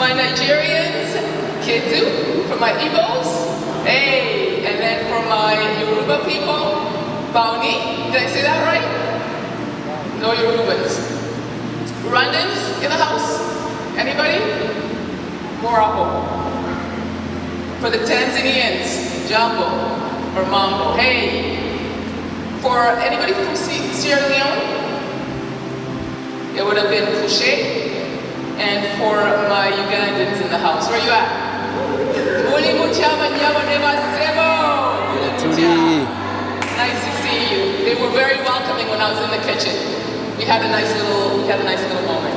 my Nigerians, Kedu. For my Igbos, hey. And then for my Yoruba people, Bauni. Did I say that right? No Yorubas. Rwandans in the house? Anybody? Morocco. For the Tanzanians, Jambo or Mambo. Hey. For anybody from Sierra Leone, it would have been Couché. And for my Ugandans in the house, where are you at? Muli Muchama Nyama Neva Sebo. Nice to see you. They were very welcoming when I was in the kitchen. We had a nice little moment.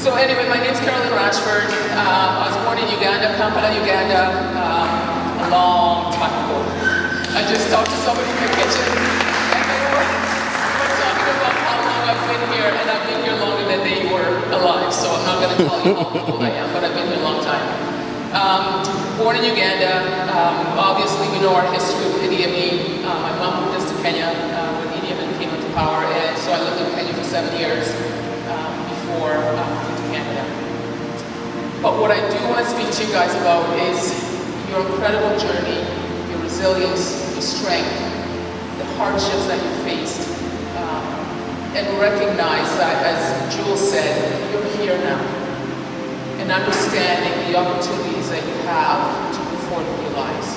So anyway, my name's Carolyne Rashford. I was born in Uganda, Kampala, Uganda, a long time ago. I just talked to somebody in the kitchen, and they were talking about how long I've been here, and I've been here longer than they were alive. So I'm not going to tell you how old I am, but I've been here a long time. Born in Uganda. Obviously, we know our history with Idi Amin. My mom moved us to Kenya when Idi Amin came into power, and so I lived in Kenya for 7 years before moving to Canada. But what I do want to speak to you guys about is your incredible journey, your resilience, your strength, the hardships that you faced, and recognize that, as Jules said, you're here now, and understanding the opportunities that you have to move forward in your lives.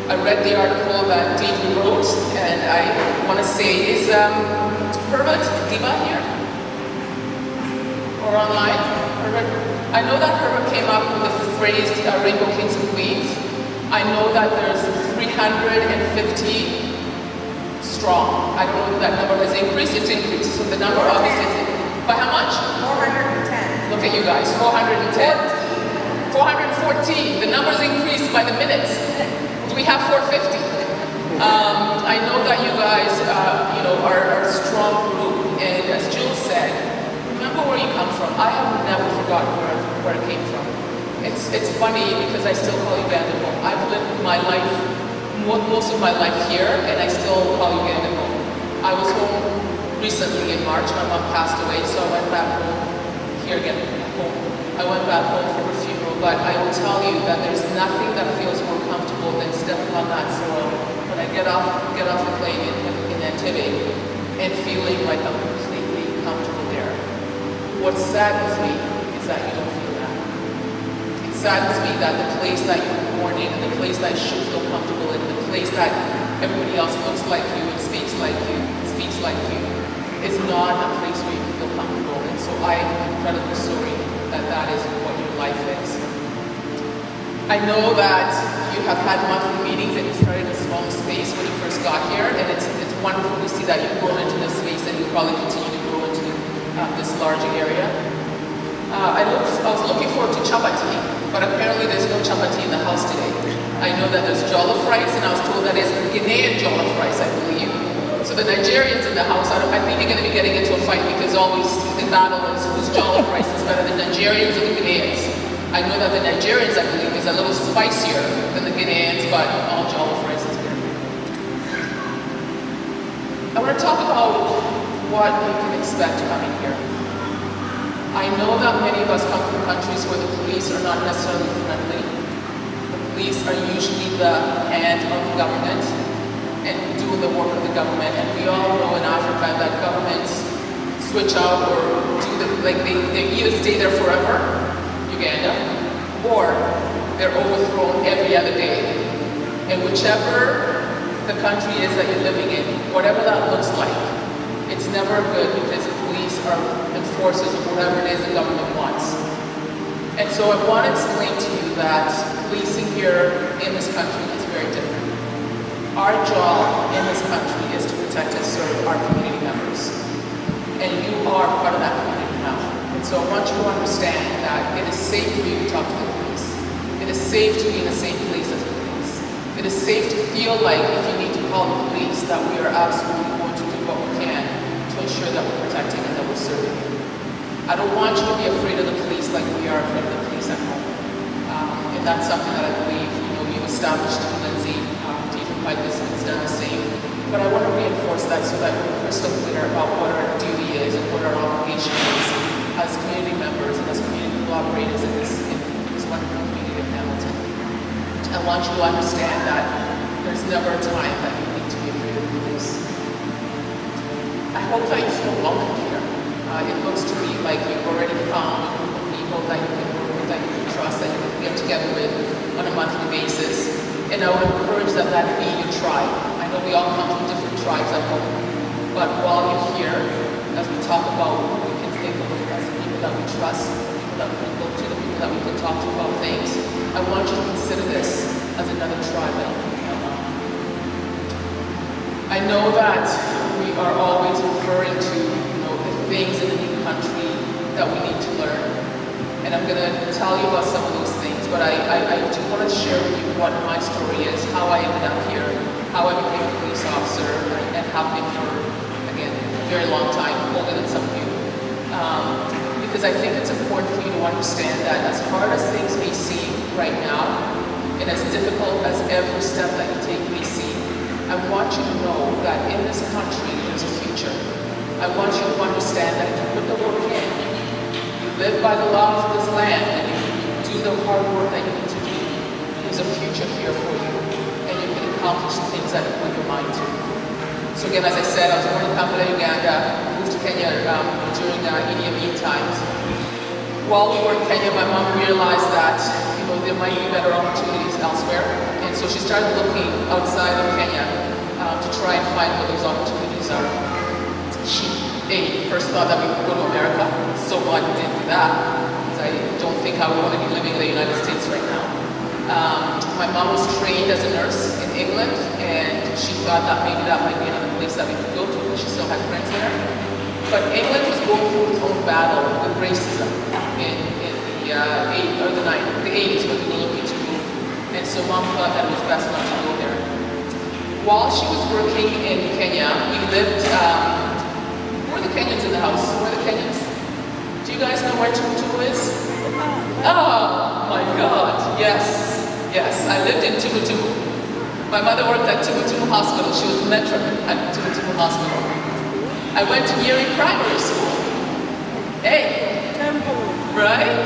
I read the article that Dean wrote, and I want to say, is Herbert Diba here? Or online? Herbert? I know that Herbert came up with the phrase Rainbow Kings and Queens. I know that there's 350 strong. I don't know if that number has increased. It's increased. So the number obviously is by how much? 410. Look at you guys, 410. 414. The number's increased by the minutes. We have 450. I know that you guys, are a strong group, and as Jules said, remember where you come from. I have never forgotten where I came from. It's funny because I still call Uganda home. I've lived my life, most of my life here, and I still call Uganda home. I was home recently in March. My mom passed away, so I went back home here again. Home. I went back home for her funeral, but I will tell you that there's nothing that feels more comfortable than stepping on that soil when I get off the plane in Entebbe and feeling like I'm completely comfortable there. What saddens me is that you don't feel that. It saddens me that the place that you were born in, and the place that you should feel comfortable in, the place that everybody else looks like you and speaks like you, is not a place where you feel comfortable. And so I am incredibly sorry that is what your life is. I know that you have had monthly meetings and you started in a small space when you first got here, and it's wonderful to see that you've grown into this space and you'll probably continue to grow into this larger area. I was looking forward to chapati, but apparently there's no chapati in the house today. I know that there's jollof rice, and I was told that it's Ghanaian jollof rice, I believe. So the Nigerians in the house, I think you're going to be getting into a fight because always the battle is whose jollof rice is better, the Nigerians or the Ghanaians. I know that the Nigerians, I believe, is a little spicier than the Ghanaians, but all jollof rice is good. I want to talk about what you can expect coming here. I know that many of us come from countries where the police are not necessarily friendly. The police are usually the hand of the government and doing the work of the government. And we all know in Africa that governments switch out or they either stay there forever, Uganda, or they're overthrown every other day. And whichever the country is that you're living in, whatever that looks like, it's never good because the police are enforcers of whatever it is the government wants. And so I want to explain to you that policing here in this country is very different. Our job in this country is to protect and serve our community members. And you are part of that community now. And so I want you to understand that it is safe for you to talk to the police. It is safe to be in the same place as the police. It is safe to feel like if you need to call the police that we are absolutely going to do what we can to ensure that we're protecting and that we're serving you. I don't want you to be afraid of the police like we are afraid of the police at home. And that's something that I believe you've established through Lindsay. Has done the same. But I want to reinforce that so that we're crystal clear about what our duty is and what our obligation is as community members and as community collaborators in this wonderful community of Hamilton. I want you to understand that there's never a time that you need to be afraid of this. I hope that you feel welcome here. It looks to me like you've already found a group of people that you can work with, that you can trust, that you can get together with on a monthly basis. And I would encourage that be your tribe. I know we all come from different tribes at home, but while you're here, as we talk about who we can think of as the people that we trust, the people that we can go to, the people that we can talk to about things, I want you to consider this as another tribe that you can count on. I know that we are always referring to the things in the new country that we need to learn. And I'm going to tell you about some of those things, but I do want to share with you what my story is, how I ended up here, how I became a police officer, and have been for, again, a very long time, older than some of you. Because I think it's important for you to understand that as hard as things may seem right now, and as difficult as every step that you take may seem, I want you to know that in this country, there's a future. I want you to understand that if you put the work in, you live by the laws of this land, and you do the hard work that you need to do, there's a future here for you, and you can accomplish the things that you put your mind to. So again, as I said, I was born in Kampala, Uganda, moved to Kenya during Idi Amin times. While we were in Kenya, my mom realized that there might be better opportunities elsewhere, and so she started looking outside of Kenya to try and find where those opportunities are. She first thought that we would go to America. So glad we didn't do that, because I don't think I would want to be living in the United States right now. My mom was trained as a nurse in England, and she thought that maybe that might be another place that we could go to, because she still had friends there. But England was going through its own battle with racism in the 80s when we were looking to move. And so mom thought that it was best not to go there. While she was working in Kenya, we lived, who are the Kenyans in the house? Who are the Kenyans? Do you guys know where Tumutumu is? Oh my God, yes. I lived in Tumutumu. My mother worked at Tumutumu Hospital. She was matron at Tumutumu Hospital. I went to Yeri Primary School. Hey. Right?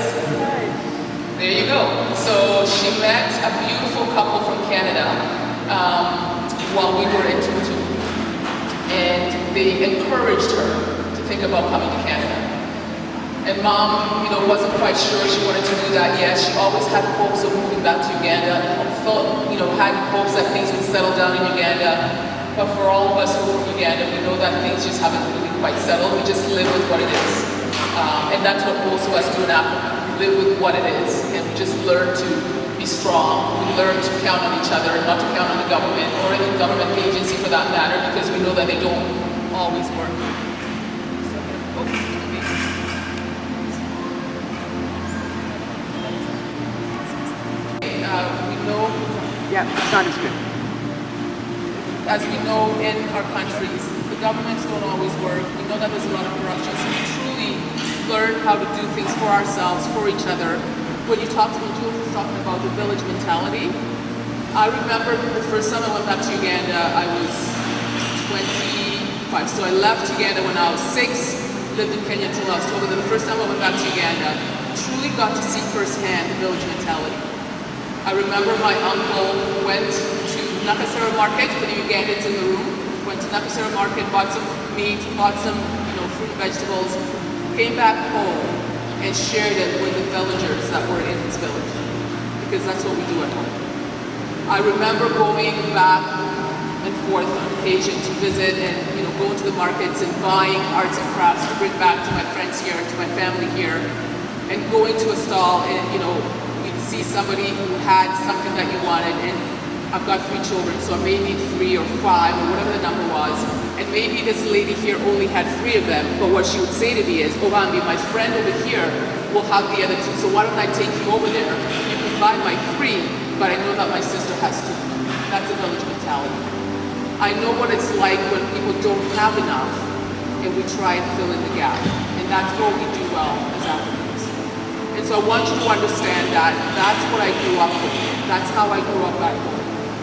There you go. So she met a beautiful couple from Canada while we were in Tumutumu. And they encouraged her to think about coming to Canada. And mom, wasn't quite sure she wanted to do that yet. She always had hopes of moving back to Uganda. Had hopes that things would settle down in Uganda. But for all of us who are from Uganda, we know that things just haven't really quite settled. We just live with what it is. And that's what most of us do in Africa. We live with what it is. And we just learn to be strong. We learn to count on each other and not to count on the government or any government agency for that matter, because we know that they don't always work. We know. Yeah, sound is good. As we know in our countries, the governments don't always work. We know that there's a lot of corruption, so we truly learn how to do things for ourselves, for each other. When Jules was talking about the village mentality, I remember the first time I went back to Uganda, I was 25. So I left Uganda when I was 6, lived in Kenya until I was 12. But the first time I went back to Uganda, truly got to see firsthand the village mentality. I remember my uncle went to Nakasero Market, for the Ugandans in the room, went to Nakasero Market, bought some meat, bought some fruit and vegetables, came back home and shared it with the villagers that were in his village, because that's what we do at home. I remember going back and forth on occasion to visit and going to the markets and buying arts and crafts to bring back to my friends here and to my family here, and going to a stall and you'd see somebody who had something that you wanted, and I've got 3 children, so I may need 3 or 5 or whatever the number was, and maybe this lady here only had 3 of them, but what she would say to me is, "Oh, Bambi, my friend over here will have the other 2, so why don't I take you over there? You can buy my 3, but I know that my sister has 2. That's a village mentality. I know what it's like when people don't have enough, and we try and fill in the gap, and that's what we do well as Africans. And so I want you to understand that that's what I grew up with. That's how I grew up back home.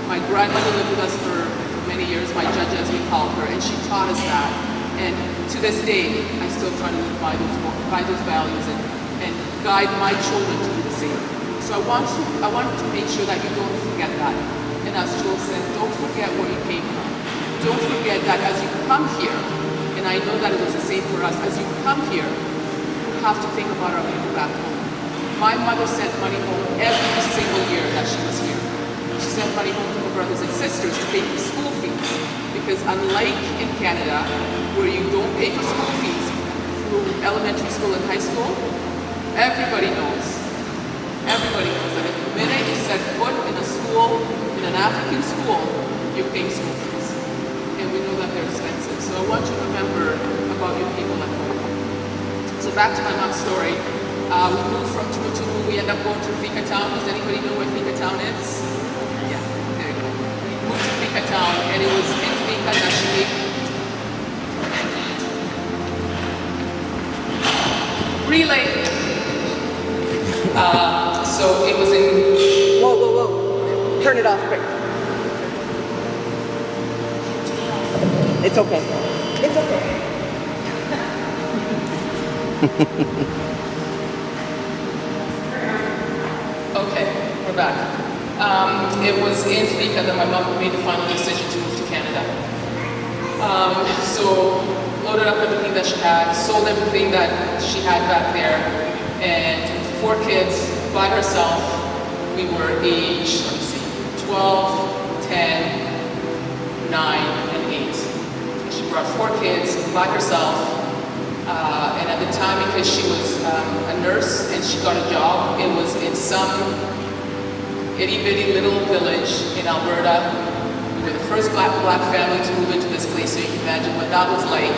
My grandmother lived with us for many years, my judge as we called her, and she taught us that. And to this day, I still try to live by those values and guide my children to do the same. So I want to make sure that you don't forget that. And as Joel said, don't forget where you came from. Don't forget that as you come here, and I know that it was the same for us, as you come here, you have to think about our people back home. My mother sent money home every single year that she was here. She sent money home to her brothers and sisters to pay for school fees. Because unlike in Canada, where you don't pay for school fees through elementary school and high school, everybody knows that the minute you set foot in a school, in an African school, you're paying school fees. And we know that they're expensive. So I want you to remember about your people at home. So back to my mom's story. We moved from Tumutumu, we end up going to Thika Town. Does anybody know where Thika Town is? Yeah, there you go. We moved to Thika Town, and it was in Thika that she relay. So it was in... Whoa. Turn it off quick. It's okay. It's okay. Okay, we're back. It was in Thika that my mom made the final decision to move to Canada. So loaded up everything that she had, sold everything that she had back there, and 4 kids by herself. We were age, 12, 10, 9, and 8. She brought 4 kids by herself, and at the time, because she was a nurse and she got a job, it was in some itty-bitty little village in Alberta. We were the first black family to move into this place, so you can imagine what that was like.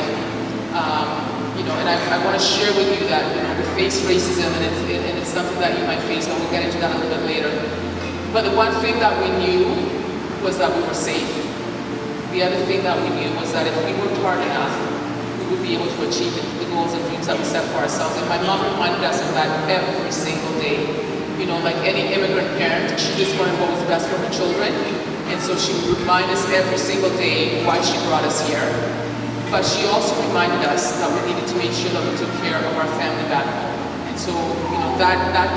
And I want to share with you that we face racism, and it's something that you might face, and we'll get into that a little bit later. But the one thing that we knew was that we were safe. The other thing that we knew was that if we worked hard enough, we would be able to achieve the goals and dreams that we set for ourselves. And my mom reminded us of that every single day. Like any immigrant parent, she just wanted what was best for her children. And so she would remind us every single day why she brought us here. But she also reminded us that we needed to make sure that we took care of our family back home. And so, that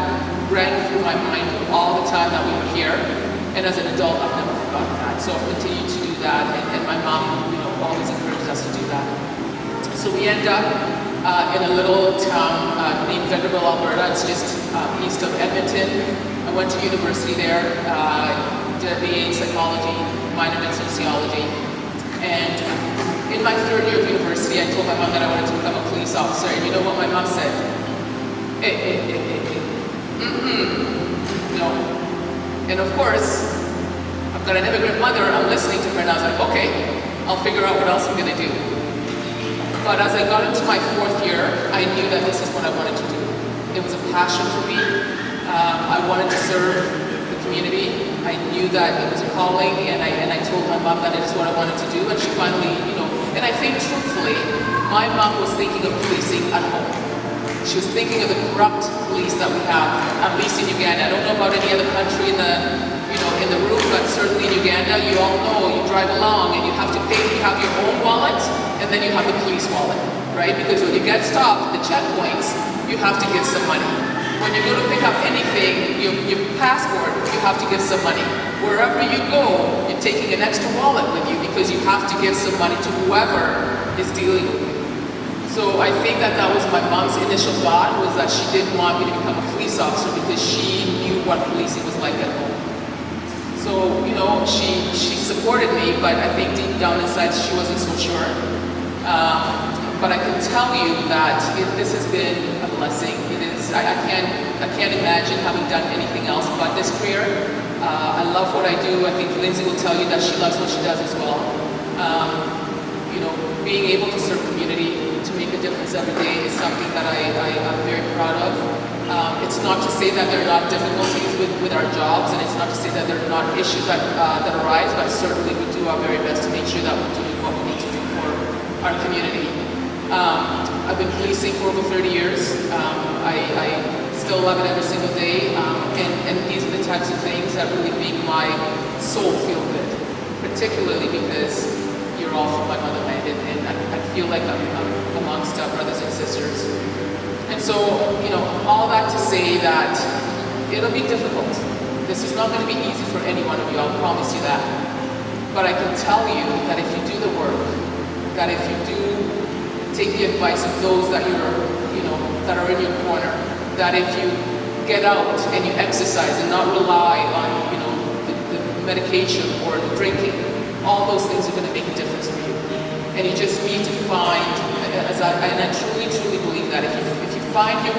ran through my mind all the time that we were here. And as an adult, I've never forgotten that. So I've continued to do that. And my mom, always encouraged us to do that. So we end up in a little town named Vegreville, Alberta. It's just east of Edmonton. I went to university there, did a BA in psychology, minored in sociology. And in my 3rd year of university, I told my mom that I wanted to become a police officer. And you know what my mom said? No. And of course, I've got an immigrant mother, I'm listening to her, and I was like, okay, I'll figure out what else I'm gonna do. But as I got into my 4th year, I knew that this is what I wanted to do. It was a passion for me. I wanted to serve the community. I knew that it was a calling, and I told my mom that it is what I wanted to do, and she finally, and I think truthfully, my mom was thinking of policing at home. She was thinking of the corrupt police that we have, at least in Uganda. I don't know about any other country in the room, but certainly in Uganda, you all know, you drive along and you have to pay, you have your own wallet, and then you have the police wallet, right? Because when you get stopped at the checkpoints, you have to give some money. When you go to pick up anything, your passport, you have to give some money. Wherever you go, you're taking an extra wallet with you because you have to give some money to whoever is dealing with you. So I think that was my mom's initial thought, was that she didn't want me to become a police officer because she knew what policing was like at home. So, she supported me, but I think deep down inside she wasn't so sure. But I can tell you that this has been a blessing. It is. I can't imagine having done anything else but this career. I love what I do. I think Lindsay will tell you that she loves what she does as well. Being able to serve community, to make a difference every day is something that I'm very proud of. It's not to say that there are not difficulties with our jobs, and it's not to say that there are not issues that arise, but certainly we do our very best to make sure that we're doing what we need to do for our community. I've been policing for over 30 years. I still love it every single day, and these are the types of things that really make my soul feel good, particularly because you're all from my motherland, and I feel like I'm amongst our brothers and sisters. And so, all that to say that it'll be difficult. This is not going to be easy for any one of you, I'll promise you that. But I can tell you that if you do the work, that if you do take the advice of those that that are in your corner, that if you get out and you exercise and not rely on, the medication or the drinking, all those things are going to make a difference for you. And you just need to find, and I truly, truly believe that if you find your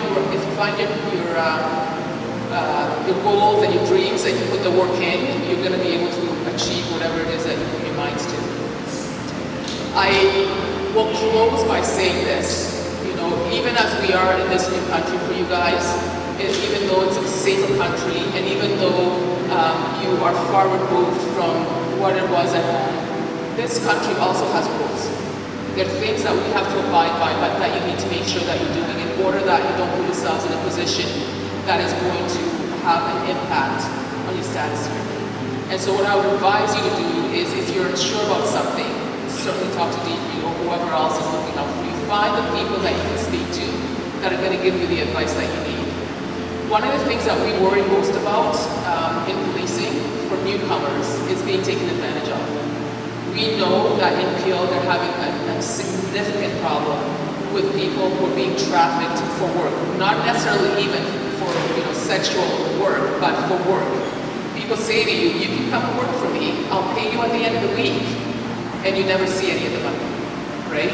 goals and your dreams and you put the work in, you're going to be able to achieve whatever it is that you put your minds to. I will close by saying this. Even as we are in this new country for you guys, even though it's a safer country, and even though you are far removed from what it was at home, this country also has rules. There are things that we have to abide by, but that you need to make sure that you're doing in order that you don't put yourselves in a position that is going to have an impact on your status here. And so what I would advise you to do is, if you're unsure about something, certainly talk to DP or whoever else is looking out for you. Find the people that you can speak to that are going to give you the advice that you need. One of the things that we worry most about in policing for newcomers is being taken advantage of. We know that in Peel they're having a significant problem with people who are being trafficked for work. Not necessarily even for sexual work, but for work. People say to you, you can come and work for me, I'll pay you at the end of the week, and you never see any of the money, right?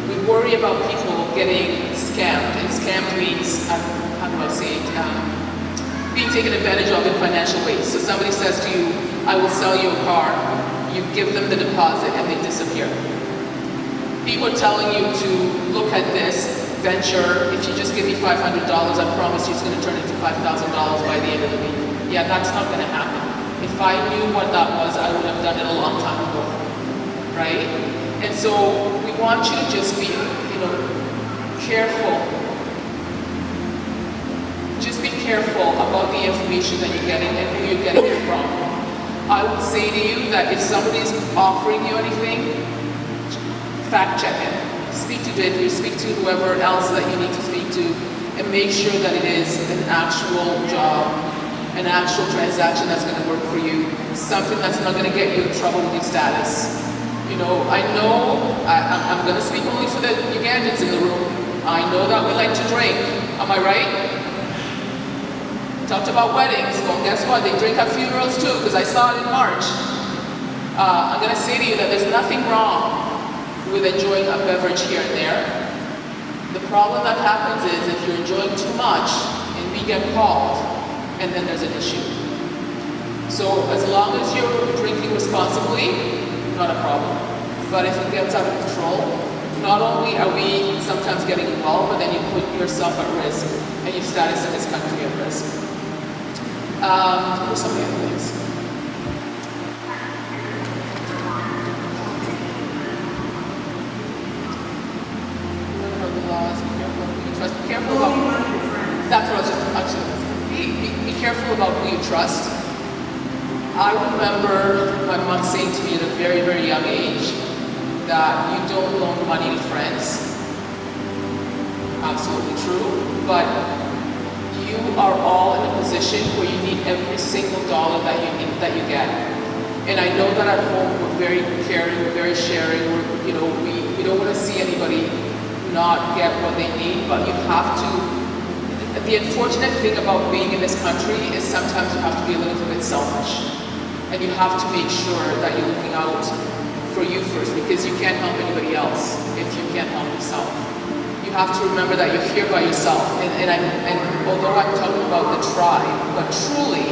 We worry about people getting scammed, and scammed means, how do I say it, being taken advantage of in financial ways. So somebody says to you, I will sell you a car, you give them the deposit and they disappear. People are telling you to look at this venture, if you just give me $500, I promise you it's going to turn into $5,000 by the end of the week. Yeah, that's not going to happen. If I knew what that was, I would have done it a long time ago, right? And so we want you to just be, careful. Just be careful about the information that you're getting and who you're getting it from. I would say to you that if somebody's offering you anything, fact check it. Speak to Deidre, speak to whoever else that you need to speak to, and make sure that it is an actual job, an actual transaction that's going to work for you, something that's not going to get you in trouble with your status. I'm going to speak only for the Ugandans in the room. I know that we like to drink. Am I right? Talked about weddings. Well, guess what? They drink at funerals too, because I saw it in March. I'm going to say to you that there's nothing wrong with enjoying a beverage here and there. The problem that happens is if you're enjoying too much and we get called, and then there's an issue. So as long as you're drinking responsibly, not a problem. But if it gets out of control, not only are we sometimes getting involved, but then you put yourself at risk and your status in this country at risk. What are some of the other things? Be careful about, that's what I was just actually, be careful about who you trust. I remember my mom saying to me at a very, very young age that you don't loan money to friends. Absolutely true, but you are all in a position where you need every single dollar that you get. And I know that at home we're very caring, we're very sharing, we don't want to see anybody not get what they need, but you have to. The unfortunate thing about being in this country is sometimes you have to be a little bit selfish. And you have to make sure that you're looking out for you first, because you can't help anybody else if you can't help yourself. You have to remember that you're here by yourself. And although I'm talking about the tribe, but truly,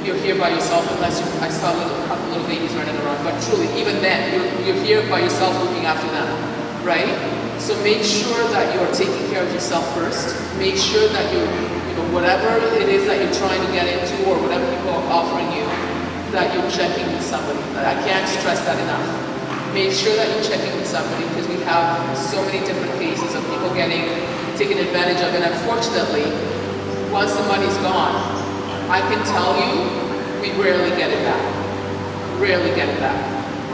you're here by yourself unless I saw a couple little babies running around. But truly, even then, you're here by yourself looking after them, right? So make sure that you're taking care of yourself first. Make sure that whatever it is that you're trying to get into or whatever people are offering you, that you're checking with somebody. I can't stress that enough. Make sure that you're checking with somebody, because we have so many different cases of people getting taken advantage of. And unfortunately, once the money's gone, I can tell you, we rarely get it back. Rarely get it back.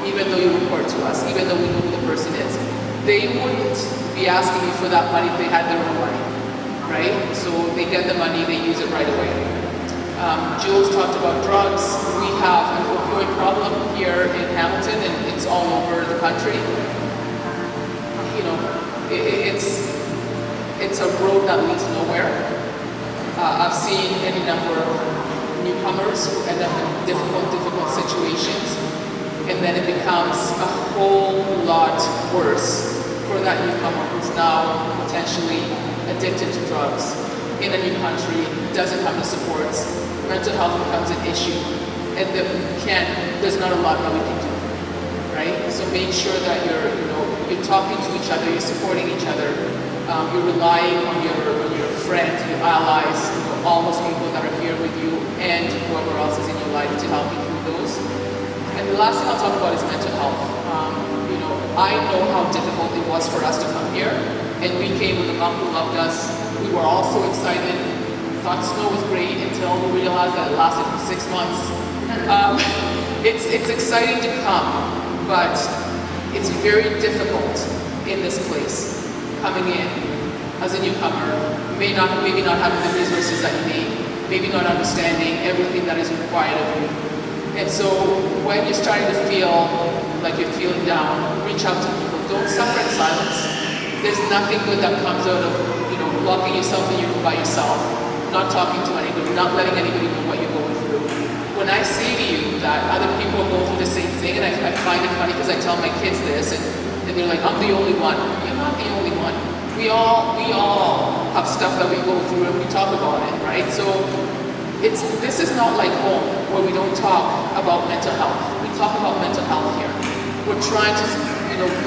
Even though you report to us, even though we know who the person is. They wouldn't be asking you for that money if they had their own money, right? So they get the money, they use it right away. Jules talked about drugs. We have an opioid problem here in Hamilton, and it's all over the country. You know, it's a road that leads nowhere. I've seen any number of newcomers who end up in difficult situations, and then it becomes a whole lot worse for that newcomer who's now potentially addicted to drugs in a new country, doesn't have the supports, mental health becomes an issue, and there's not a lot that we can do, right? So make sure that you're talking to each other, you're supporting each other, you're relying on your friends, your allies, all those people that are here with you, and whoever else is in your life to help you through those. And the last thing I'll talk about is mental health. I know how difficult it was for us to come here, and we came with a mom who loved us. We were all so excited, thought snow was great until we realized that it lasted for 6 months. It's exciting to come, but it's very difficult in this place, coming in as a newcomer, maybe not having the resources that you need, maybe not understanding everything that is required of you. And so when you're starting to feel like you're feeling down, reach out to people. Don't suffer in silence. There's nothing good that comes out of locking yourself in your room by yourself, not talking to anybody, not letting anybody know what you're going through. When I say to you that other people are going through the same thing, and I find it funny because I tell my kids this, and they're like, I'm the only one. You're not the only one. We all have stuff that we go through and we talk about it, right? So this is not like home where we don't talk about mental health. We talk about mental health here. We're trying to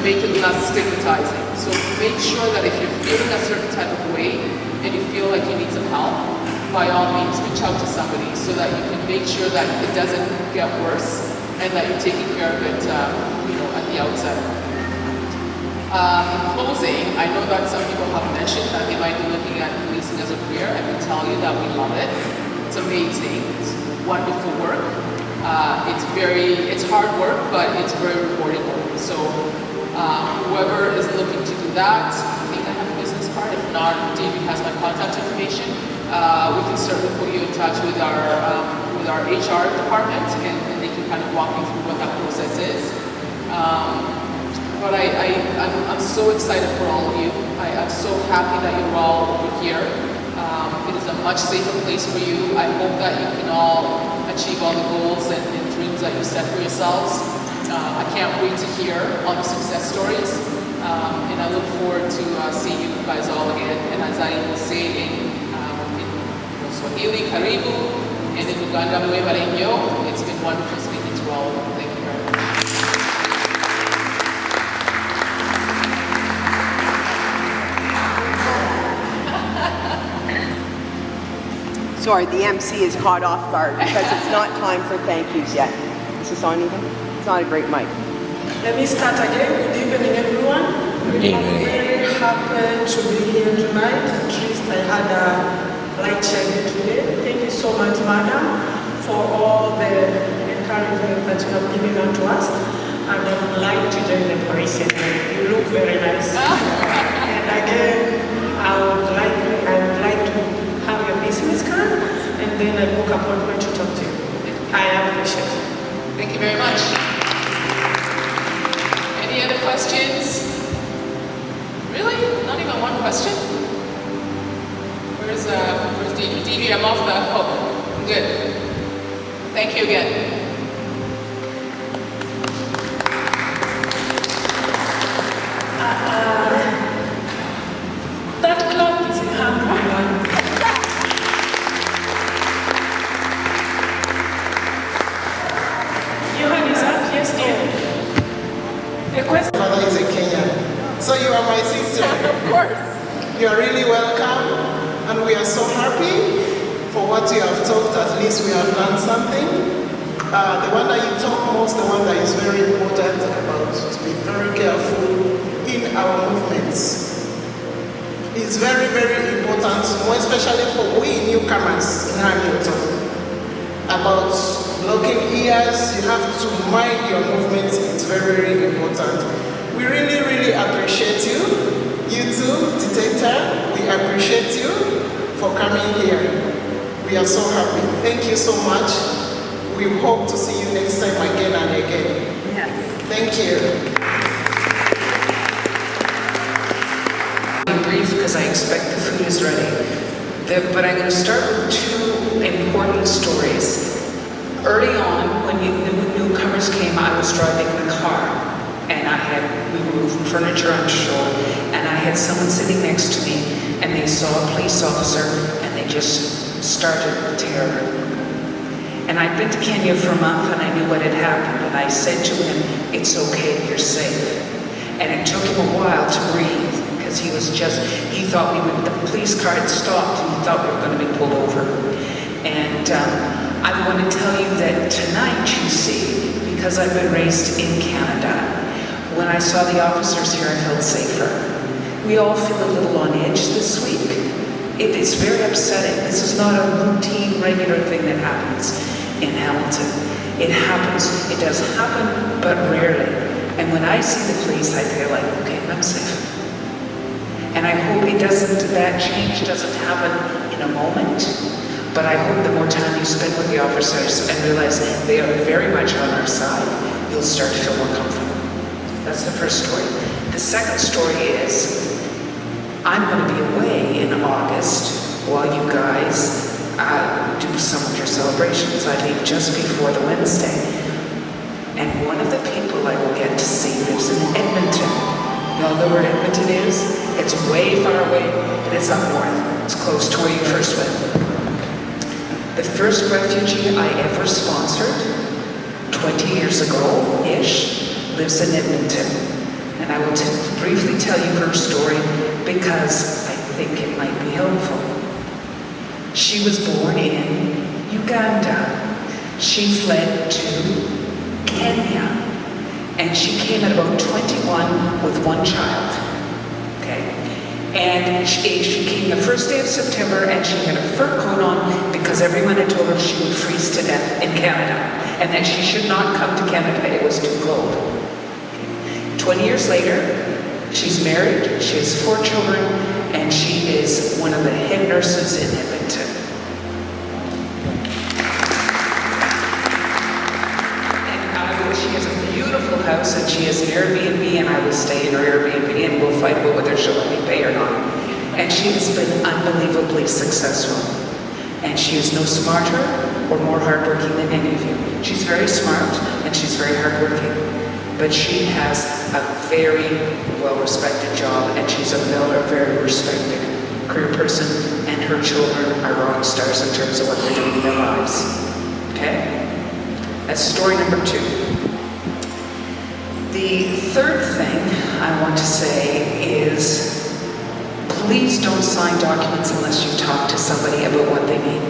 make it less stigmatizing. So make sure that if you're feeling a certain type of way and you feel like you need some help, by all means reach out to somebody so that you can make sure that it doesn't get worse and that you're taking care of it at the outset. In closing, I know that some people have mentioned that they might be looking at policing as a career. I can tell you that we love it. It's amazing. It's wonderful work. It's hard work, but it's very rewarding work. So whoever is looking to do that, I think I have a business card. If not, David has my contact information. We can certainly put you in touch with our HR department, and they can kind of walk you through what that process is. But I'm so excited for all of you. I'm so happy that you're all over here. It is a much safer place for you. I hope that you can all achieve all the goals and dreams that you've set for yourselves. I can't wait to hear all the success stories. And I look forward to seeing you guys all again. And as I will say in Swahili, Karibu, and in Uganda, Nueva Renyo, it's been wonderful speaking to all of you. Thank you very much. Sorry, the MC is caught off guard because it's not time for thank yous yet. Is this on even? It's not a great mic. Let me start again. Good evening, everyone. Good evening. I'm very happy to be here tonight. At least I had a light shedding today. Thank you so much, Madam, for all the encouragement that you have given unto us. And I would like to join the police. You look very nice. And again, I would like to have your business card, and then I book appointment to talk to you. I appreciate it. Thank you very much. Any other questions? Really? Not even one question? Where's DV? DV, I'm off the hook. I'm good. Thank you again. That clock is in hand. Johan is up, yes, dear. A question. My mother is a Kenyan. So you are my sister. Of course. You are really welcome, and we are so happy for what you have talked. At least we have learned something. The one that you talk most, the one that is very important about to be very careful in our movements. It's very, very important, more especially for we newcomers in Hamilton. About blocking ears, you have to mind your movements. It's very, very important. We really, really appreciate you. You too, Detector. We we appreciate you for coming here. We are so happy. Thank you so much. We hope to see you next time again and again. Yes. Thank you. I'll be brief because I expect the food is ready. But I'm going to start with two important stories. Early on, when Newcomers came, I was driving in a car, and we were moving furniture, I'm sure, and I had someone sitting next to me, and they saw a police officer, and they just started with terror. And I'd been to Kenya for a month, and I knew what had happened, and I said to him, "It's okay, you're safe." And it took him a while to breathe, because he thought the police car had stopped, and he thought we were going to be pulled over. And I want to tell you that tonight, you see, because I've been raised in Canada, when I saw the officers here, I felt safer. We all feel a little on edge this week. It is very upsetting. This is not a routine, regular thing that happens in Hamilton. It happens. It does happen, but rarely. And when I see the police, I feel like, okay, I'm safe. And I hope that change doesn't happen in a moment. But I hope the more time you spend with the officers and realize they are very much on our side, you'll start to feel more comfortable. That's the first story. The second story is, I'm going to be away in August while you guys do some of your celebrations. I leave just before the Wednesday. And one of the people I will get to see lives in Edmonton. Y'all know where Edmonton is? It's way far away, and it's up north. It's close to where you first went. The first refugee I ever sponsored, 20 years ago-ish, lives in Edmonton. And I will briefly tell you her story because I think it might be helpful. She was born in Uganda. She fled to Kenya. And she came at about 21 with one child. Okay? And she came the first day of September, and she had a fur coat on because everyone had told her she would freeze to death in Canada, and that she should not come to Canada, it was too cold. 20 years later, she's married, she has 4 children, and she is one of the head nurses in Edmonton. And she has a beautiful house, and she has an Airbnb, and I will stay in her Airbnb, and we'll fight about whether she'll let me pay or not. And she has been unbelievably successful. And she is no smarter or more hardworking than any of you. She's very smart, and she's very hardworking. But she has a very well-respected job, and she's a very respected career person, and her children are rock stars in terms of what they're doing in their lives. Okay? That's story number 2. The third thing I want to say is, please don't sign documents unless you talk to somebody about what they mean.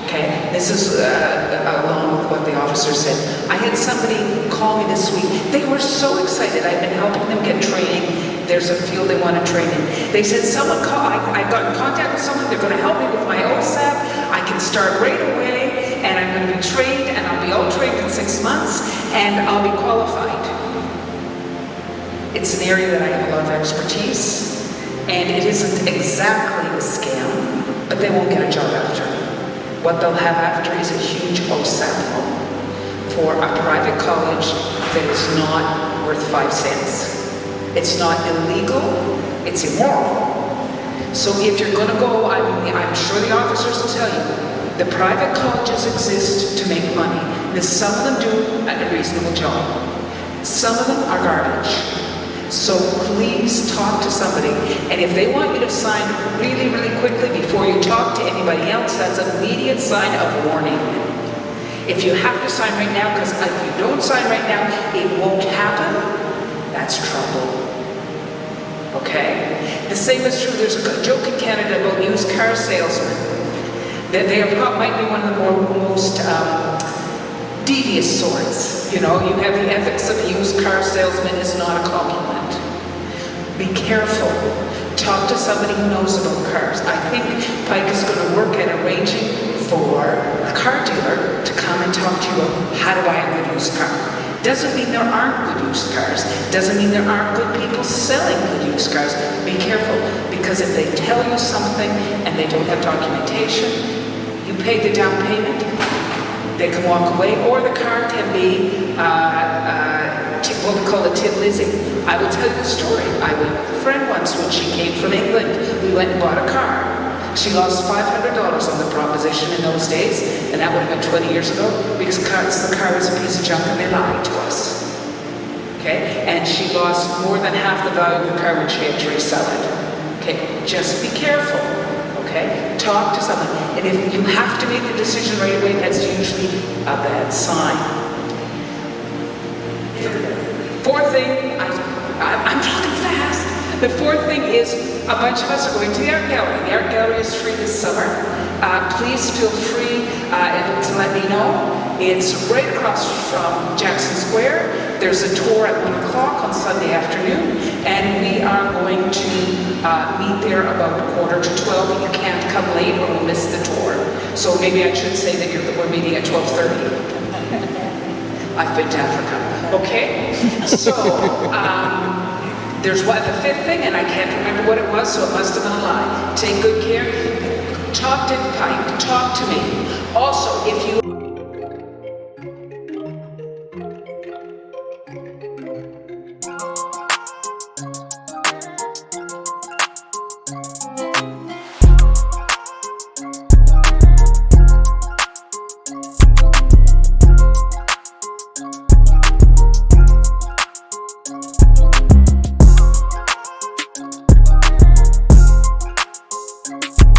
Okay? This is along with what the officer said. I had somebody call me this week. They were so excited. I've been helping them get training. There's a field they want to train in. They said, I got in contact with someone. They're going to help me with my OSAP. I can start right away, and I'm going to be trained, and I'll be all trained in 6 months, and I'll be qualified. It's an area that I have a lot of expertise, and it isn't exactly a scam, but they won't get a job after. What they'll have after is a huge OSAP loan for a private college that is not worth 5 cents. It's not illegal, it's immoral. So if you're going to go, I'm sure the officers will tell you, the private colleges exist to make money. Now, some of them do a reasonable job. Some of them are garbage. So please talk to somebody. And if they want you to sign really quickly before you talk to anybody else, that's an immediate sign of warning. If you have to sign right now, because if you don't sign right now, it won't happen, that's trouble. Okay? The same is true. There's a joke in Canada about used car salesmen. That they might be one of the most devious sorts. You know, you have the ethics of a used car salesman is not a compliment. Be careful. Talk to somebody who knows about cars. I think Pike is going to work at arranging for a car dealer to come and talk to you about how to buy a good used car. Doesn't mean there aren't good used cars. Doesn't mean there aren't good people selling good used cars. Be careful, because if they tell you something and they don't have documentation, you pay the down payment, they can walk away, or the car can be what we call a tin Lizzie. I will tell you a story. I went with a friend once when she came from England. We went and bought a car. She lost $500 on the proposition in those days, and that would have been 20 years ago, because the car was a piece of junk and they lied to us. Okay? And she lost more than half the value of the car when she had to resell it. Okay? Just be careful. Okay? Talk to someone. And if you have to make a decision right away, that's usually a bad sign. Fourth thing, I'm talking fast. The fourth thing is a bunch of us are going to the art gallery. The art gallery is free this summer. Please feel free to let me know. It's right across from Jackson Square. There's a tour at 1 o'clock on Sunday afternoon, and we are going to meet there about 11:45. You can't come late or we'll miss the tour. So maybe I should say that we're meeting at 12:30. I've been to Africa. Okay? So, there's the fifth thing, and I can't remember what it was, so it must have been a lie. Take good care. Talk to me. Also, if you